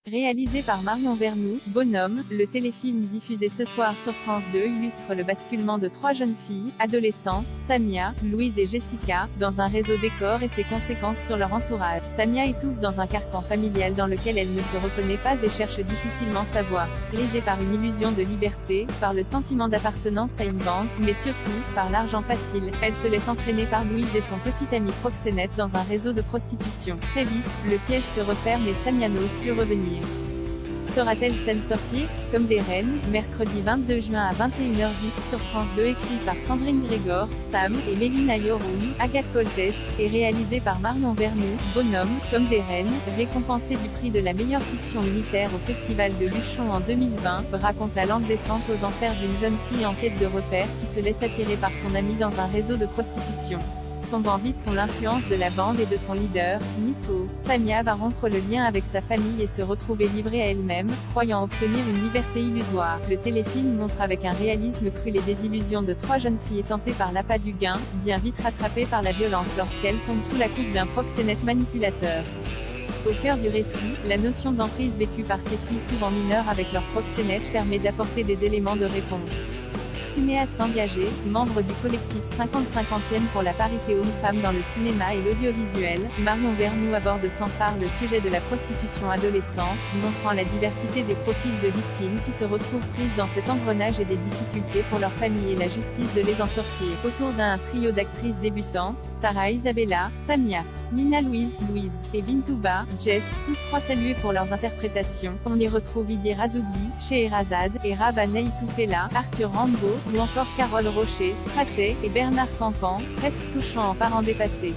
Réalisé par Marion Vernou, Bonhomme, le téléfilm diffusé ce soir sur France 2 illustre le basculement de trois jeunes filles, adolescentes, Samia, Louise et Jessica, dans un réseau d'écart et ses conséquences sur leur entourage. Samia étouffe dans un carcan familial dans lequel elle ne se reconnaît pas et cherche difficilement sa voie. Brisée par une illusion de liberté, par le sentiment d'appartenance à une bande, mais surtout, par l'argent facile, elle se laisse entraîner par Louise et son petit ami proxénète dans un réseau de prostitution. Très vite, le piège se referme et Samia n'ose plus revenir. Sera-t-elle scène sortir, comme des reines, mercredi 22 juin à 21h10 sur France 2, écrit par Sandrine Grégor, Sam et Mélina Yoroun, Agathe Coltès, et réalisé par Marion Vernou, Bonhomme, comme des reines, récompensé du prix de la meilleure fiction unitaire au Festival de Luchon en 2020, raconte la lente descente aux enfers d'une jeune fille en quête de repères qui se laisse attirer par son ami dans un réseau de prostitution. Tombant vite sous l'influence de la bande et de son leader, Nico, Samia va rompre le lien avec sa famille et se retrouver livrée à elle-même, croyant obtenir une liberté illusoire. Le téléfilm montre avec un réalisme cru les désillusions de trois jeunes filles tentées par l'appât du gain, bien vite rattrapées par la violence lorsqu'elles tombent sous la coupe d'un proxénète manipulateur. Au cœur du récit, la notion d'emprise vécue par ces filles souvent mineures avec leur proxénète permet d'apporter des éléments de réponse. Cinéaste engagé, membre du collectif 50-50e pour la parité homme-femme dans le cinéma et l'audiovisuel, Marion Vernou aborde sans phare le sujet de la prostitution adolescente, montrant la diversité des profils de victimes qui se retrouvent prises dans cet engrenage et des difficultés pour leur famille et la justice de les en sortir. Autour d'un trio d'actrices débutantes, Sarah Isabella, Samia, Nina Louise et Bintouba, Jess, toutes trois saluées pour leurs interprétations. On y retrouve Idi Razougui, Scheherazade, et Rabah Toufela, Arthur Rambo, ou encore Carole Rocher, Pratet, et Bernard Campan, presque touchant en parents dépassés.